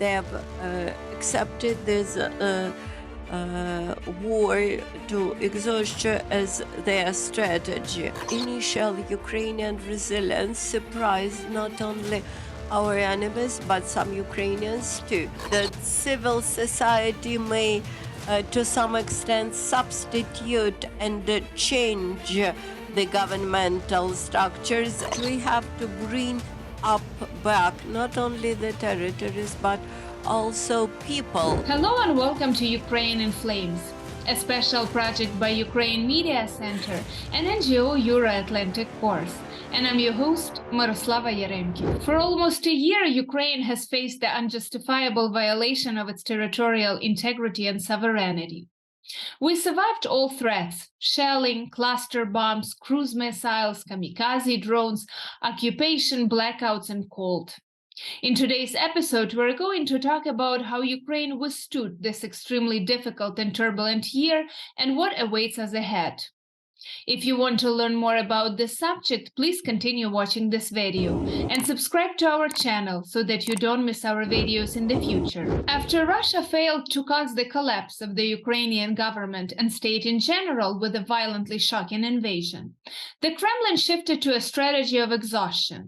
they have accepted this war to exhaustion as their strategy. Initial Ukrainian resilience surprised not only our enemies but some Ukrainians too. That civil society may to some extent substitute and change the governmental structures. We have to bring up back not only the territories but also people. Hello and welcome to Ukraine in Flames, a special project by Ukraine Media Center and NGO Euro-Atlantic Course. And I'm your host, Miroslava Yaremki. For almost a year, Ukraine has faced the unjustifiable violation of its territorial integrity and sovereignty. We survived all threats: shelling, cluster bombs, cruise missiles, kamikaze drones, occupation, blackouts, and cold. In today's episode, we're going to talk about how Ukraine withstood this extremely difficult and turbulent year and what awaits us ahead. If you want to learn more about this subject, please continue watching this video and subscribe to our channel so that you don't miss our videos in the future. After Russia failed to cause the collapse of the Ukrainian government and state in general with a violently shocking invasion, the Kremlin shifted to a strategy of exhaustion,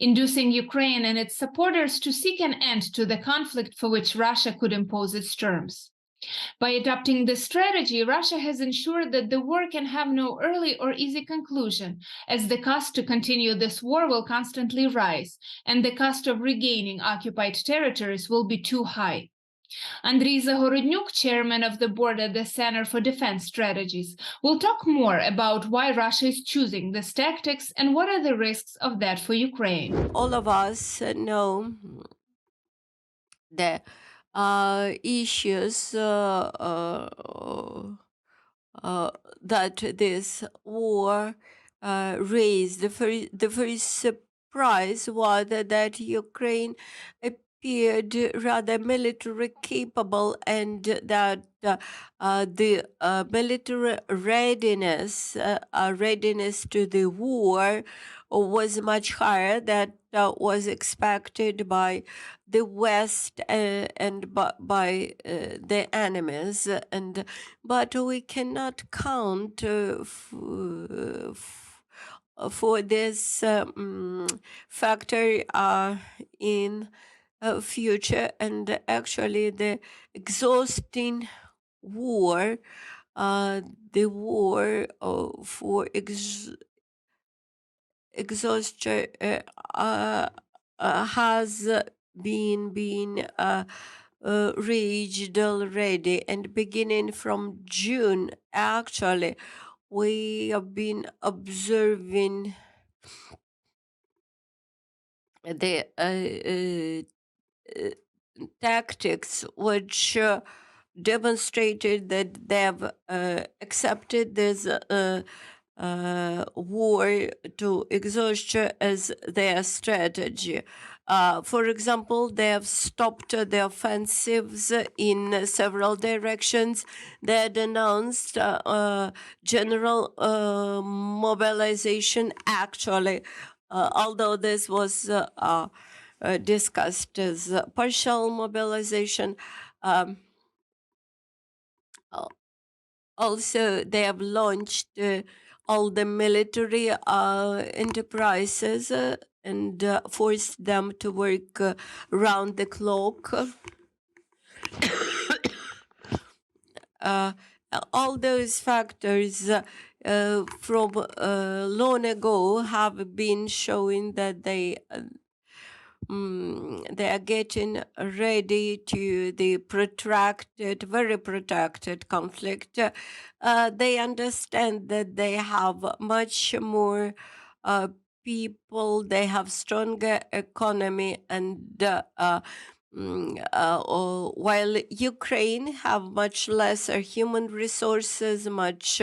inducing Ukraine and its supporters to seek an end to the conflict for which Russia could impose its terms. By adopting this strategy, Russia has ensured that the war can have no early or easy conclusion, as the cost to continue this war will constantly rise, and the cost of regaining occupied territories will be too high. Andriy Zahorodniuk, chairman of the board at the Center for Defense Strategies, will talk more about why Russia is choosing these tactics and what are the risks of that for Ukraine. All of us know the issues that this war raised. The first surprise was that Ukraine appeared rather military capable, and that the military readiness to the war was much higher than was expected by the West and by the enemies, but we cannot count for this factor in future. And actually, the exhausting war, the war for exhaustion has been reached already, and beginning from June, actually, we have been observing the tactics which demonstrated that they have accepted this war to exhaustion as their strategy. For example, they have stopped the offensives in several directions. They had announced general mobilization, actually, although this was discussed as partial mobilization. Also, they have launched all the military enterprises and forced them to work round the clock. All those factors from long ago have been showing that they are getting ready to the very protracted conflict. They understand that they have much more people, they have stronger economy, and while Ukraine have much lesser human resources, much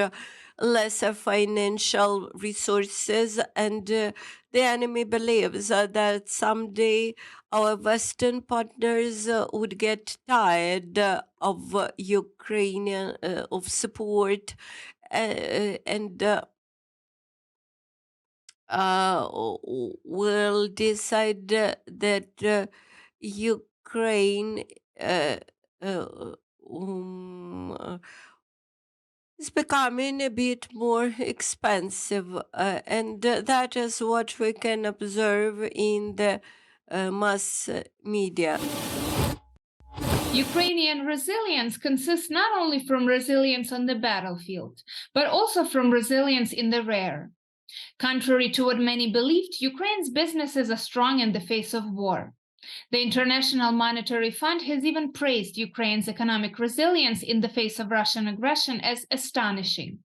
lesser financial resources, and the enemy believes that someday our Western partners would get tired of Ukrainian of support and will decide that Ukraine uh, uh, um, is becoming a bit more expensive, and that is what we can observe in the mass media. Ukrainian resilience consists not only from resilience on the battlefield, but also from resilience in the rear. Contrary to what many believed, Ukraine's businesses are strong in the face of war. The International Monetary Fund has even praised Ukraine's economic resilience in the face of Russian aggression as astonishing.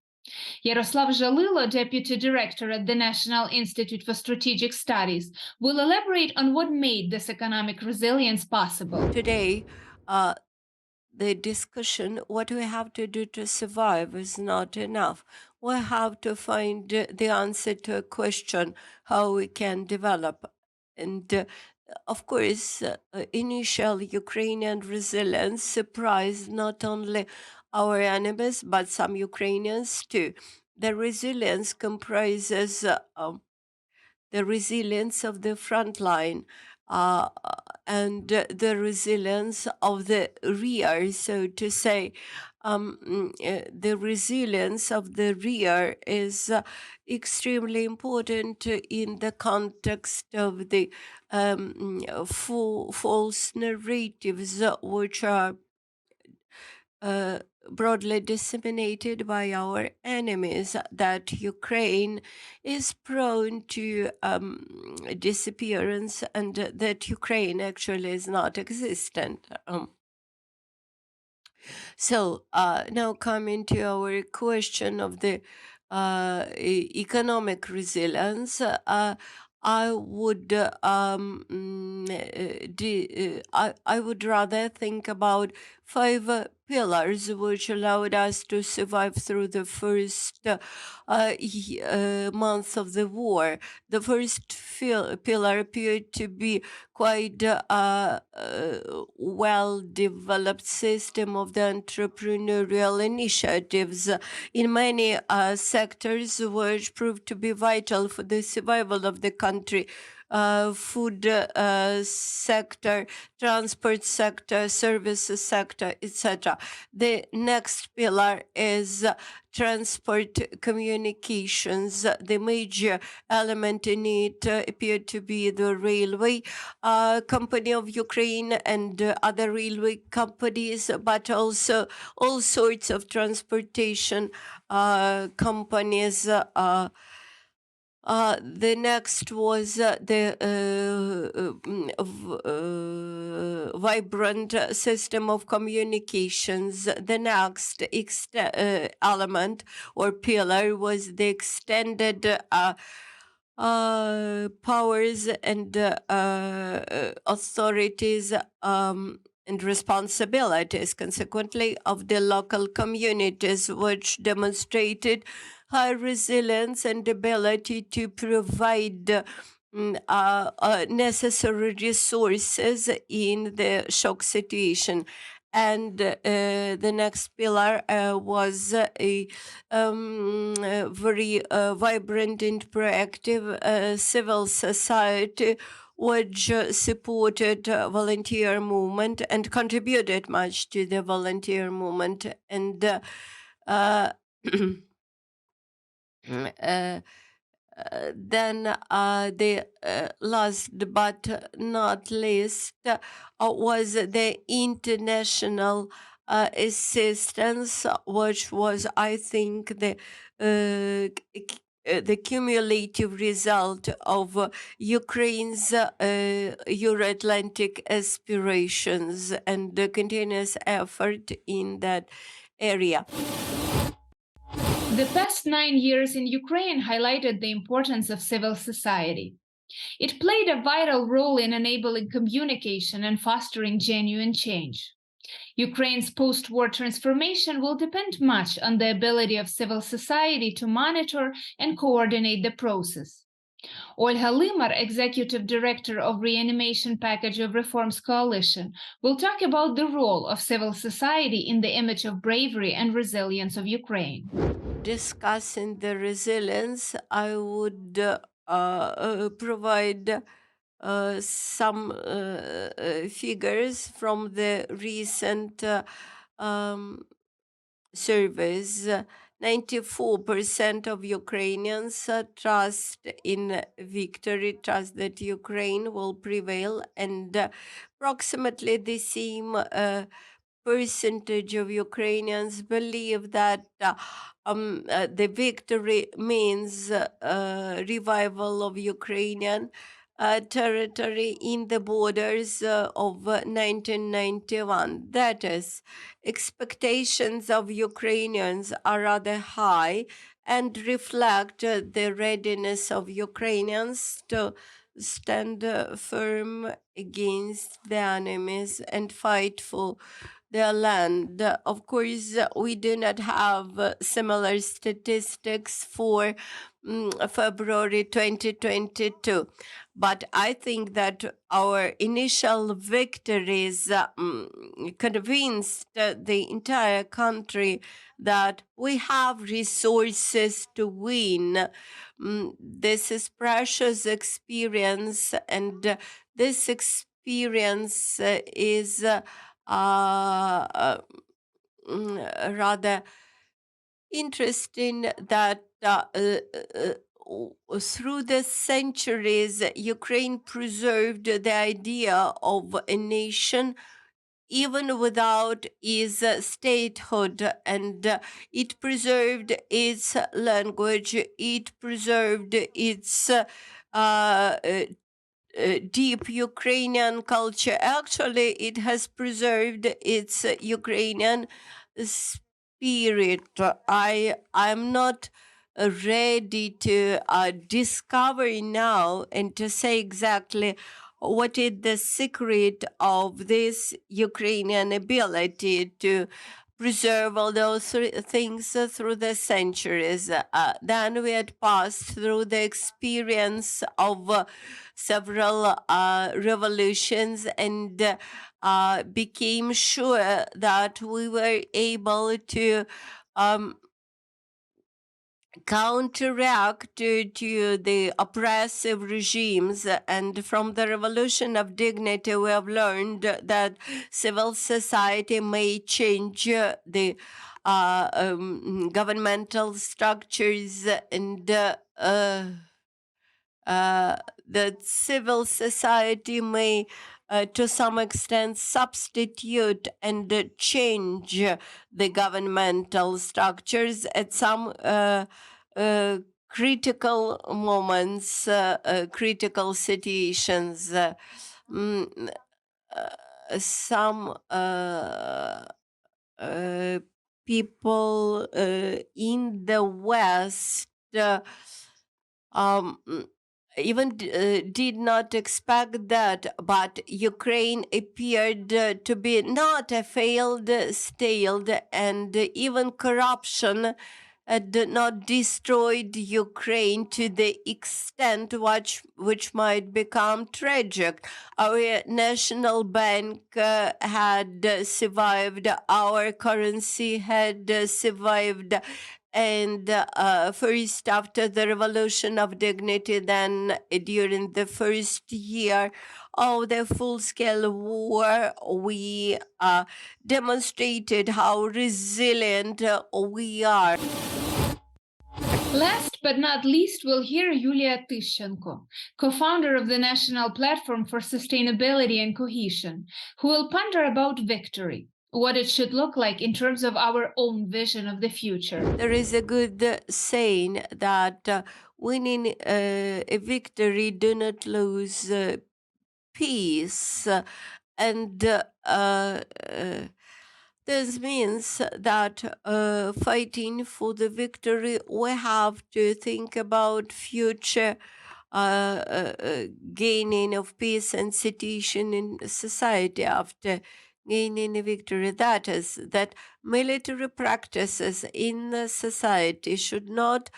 Yaroslav Zhalilo, Deputy Director at the National Institute for Strategic Studies, will elaborate on what made this economic resilience possible. Today, the discussion, what we have to do to survive, is not enough. We have to find the answer to a question, how we can develop. And of course, initial Ukrainian resilience surprised not only our enemies, but some Ukrainians too. The resilience comprises the resilience of the front line and the resilience of the rear, so to say. The resilience of the rear is extremely important in the context of the false narratives which are broadly disseminated by our enemies, that Ukraine is prone to disappearance and that Ukraine actually is not existent. So now coming to our question of the economic resilience, I would I would rather think about five pillars which allowed us to survive through the first month of the war. The first pillar appeared to be quite well-developed system of the entrepreneurial initiatives in many sectors, which proved to be vital for the survival of the country. Food sector, transport sector, services sector, etc. The next pillar is transport communications. The major element in it appeared to be the railway company of Ukraine and other railway companies, but also all sorts of transportation companies. The next was the vibrant system of communications. The next element or pillar was the extended powers and authorities and responsibilities, consequently, of the local communities, which demonstrated high resilience and ability to provide necessary resources in the shock situation. And the next pillar was a very vibrant and proactive civil society, which supported volunteer movement and contributed much to the volunteer movement. And then the last but not least was the international assistance, which was, I think, the cumulative result of Ukraine's Euro-Atlantic aspirations and the continuous effort in that area. The past 9 years in Ukraine highlighted the importance of civil society. It played a vital role in enabling communication and fostering genuine change. Ukraine's post-war transformation will depend much on the ability of civil society to monitor and coordinate the process. Olga Lymar, Executive Director of Reanimation Package of Reforms Coalition, will talk about the role of civil society in the image of bravery and resilience of Ukraine. Discussing the resilience, I would provide some figures from the recent um, surveys. 94% of Ukrainians trust in victory, trust that Ukraine will prevail, and approximately the same percentage of Ukrainians believe that the victory means revival of Ukrainian territory in the borders of 1991. That is, expectations of Ukrainians are rather high and reflect the readiness of Ukrainians to stand firm against the enemies and fight for their land. Of course, we do not have similar statistics for February 2022. But I think that our initial victories convinced the entire country that we have resources to win. This is precious experience, and this experience is rather interesting that through the centuries, Ukraine preserved the idea of a nation even without its statehood, and it preserved its language, it preserved its deep Ukrainian culture. Actually, it has preserved its Ukrainian spirit. I'm not ready to discover now and to say exactly what is the secret of this Ukrainian ability to preserve all those things through the centuries. Then we had passed through the experience of several revolutions and became sure that we were able to counteract to the oppressive regimes. And from the revolution of dignity, we have learned that civil society may change the governmental structures, and that civil society may to some extent substitute and change the governmental structures at some critical moments, critical situations. Some people in the West um, even did not expect that, but Ukraine appeared to be not a failed state, and even corruption had not destroyed Ukraine to the extent which might become tragic. Our national bank had survived, our currency had survived, and first after the revolution of dignity, then during the first year of the full-scale war, we demonstrated how resilient we are. Last but not least, we'll hear Yulia Tyshchenko, co-founder of the National Platform for Sustainability and Cohesion, who will ponder about victory, what it should look like in terms of our own vision of the future. There is a good saying that winning a victory do not lose peace, and this means that fighting for the victory, we have to think about future gaining of peace and situation in society after gaining a victory. That is, that military practices in the society should not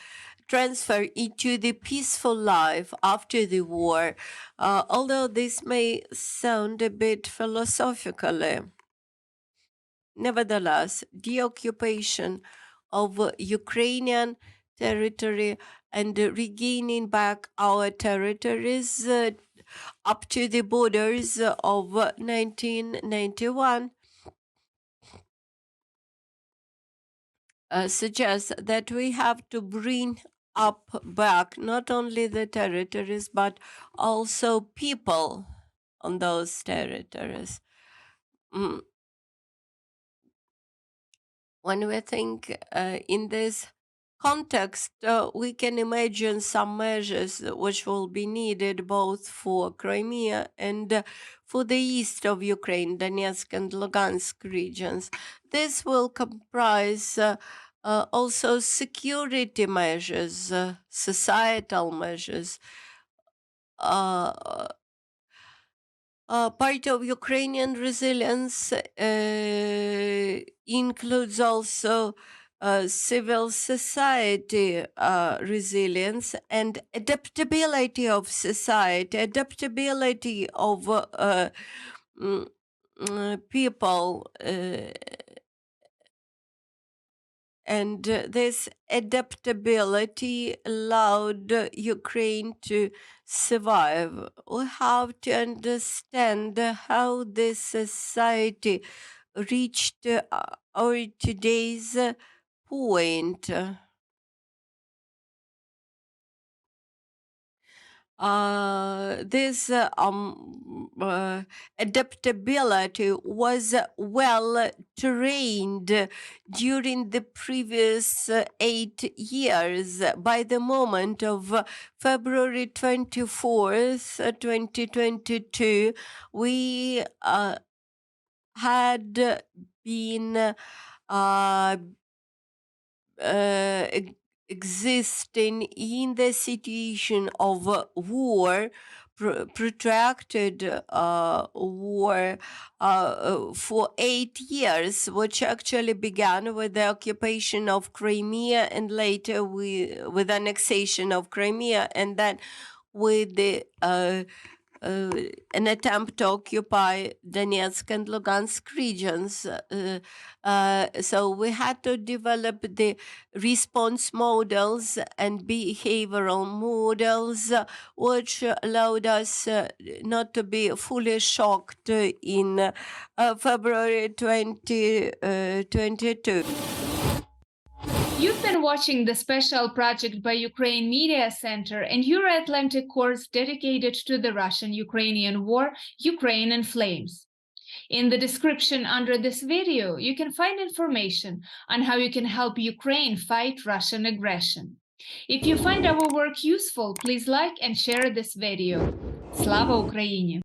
transfer into the peaceful life after the war, although this may sound a bit philosophically. Nevertheless, the occupation of Ukrainian territory and regaining back our territories up to the borders of 1991 suggests that we have to bring up back not only the territories but also people on those territories. When we think in this context, we can imagine some measures which will be needed both for Crimea and for the east of Ukraine, Donetsk and Lugansk regions. This will comprise also security measures, societal measures. Part of Ukrainian resilience includes also civil society resilience and adaptability of society, adaptability of people. And this adaptability allowed Ukraine to survive. We have to understand how this society reached our today's point. This adaptability was well trained during the previous 8 years. By the moment of February 24th, 2022, we had been existing in the situation of war, protracted war for 8 years, which actually began with the occupation of Crimea and later with annexation of Crimea, and then with the an attempt to occupy Donetsk and Lugansk regions. So we had to develop the response models and behavioral models, which allowed us not to be fully shocked in February 2022. You've been watching the special project by Ukraine Media Center and Euro-Atlantic course dedicated to the Russian-Ukrainian war, Ukraine in Flames. In the description under this video, you can find information on how you can help Ukraine fight Russian aggression. If you find our work useful, please like and share this video. Slava Ukraini!